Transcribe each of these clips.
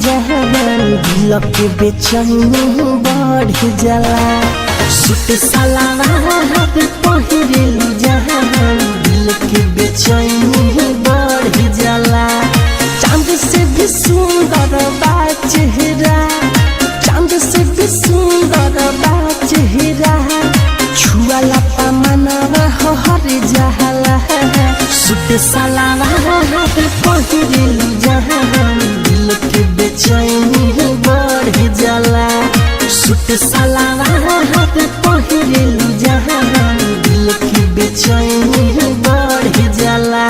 जहान दिल के बेचैनी बढ़ जाला। सूट सलवार पहिरेलू जहान दिल के बेचैनी बढ़ जाला। चांद से भी सुंदर बा चेहरा, चांद से भी सुंदर बा चेहरा, छुआला पा मनवा हर जाला। सूट सलवार पहिरेलू जहान दिल के बेचैनी बढ़ जाला। सूट सलवार पहिरेलू जहान दिल के बेचैनी बढ़ जाला।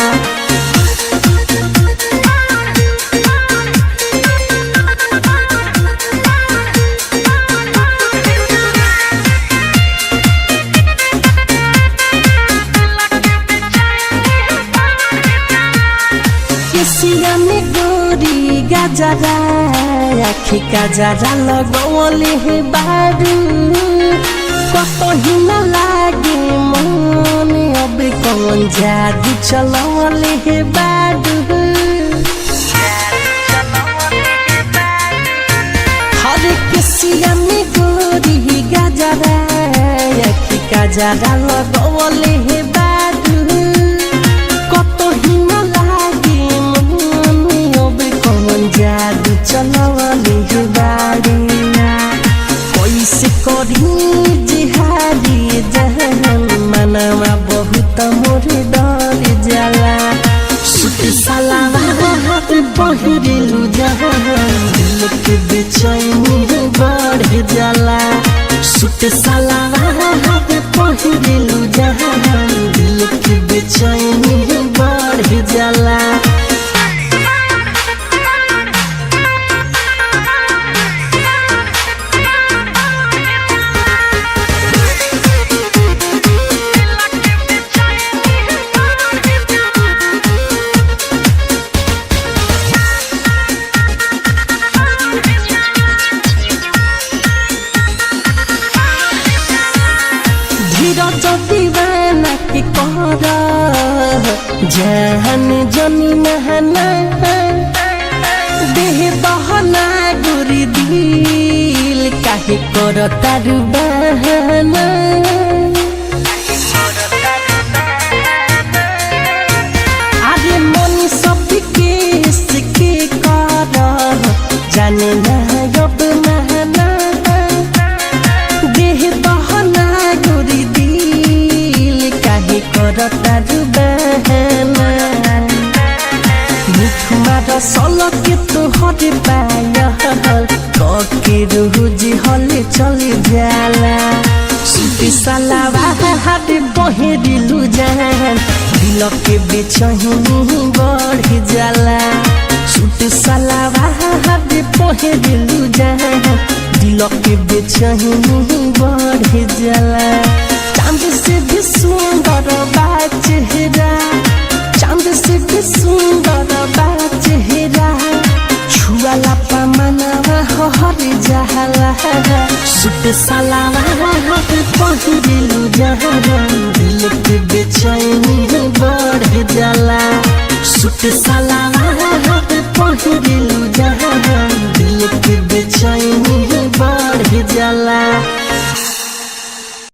केसिया में गोरी गजरा, आखी गजरा लगवले हे बारू, कतही न लागे मन अब कौन जादू चलवले हे बारू। हर केसिया में गोरी गजरा, आखी गजरा लगवले हे बारू, कतही न जादू चलवले हे बारी। कैसे करी जिहारी जहान मनवा बहुत मोरे डर जाला। सूट सलवार पहिरेलू जहान दिल के बेचैनी बढ़ जाला। सूट सलवार पहिरेलू जहान दिल के बेचैनी बढ़ जाला। धीरज दीवाना के कहरा जहान जनी नहना, देह बहना गोरी दिल काहे करता रु बहाना। आगे मनी सब के सिके कर जाने ना अब महना, देह बहना गोरी दिल काहे करता रु बहाना। मुखमा रसल के तोहर पाया कके रोज हले चले जाला। सूट सलवार पहिरेलू जहान दिल के बेचैनी बढ़ जाला। सूट सलवार पहिरेलू जहान दिल के बेचैनी बढ़ जाला। चांद से भी सुंदर बा चेहरा, चांद से भी सुंदर बा चेहरा, छुआला पा मनवा हर जाला। सूट सलवार पहिरेलू जहान दिल के बेचैनी बढ़ जाला। सूट सलवार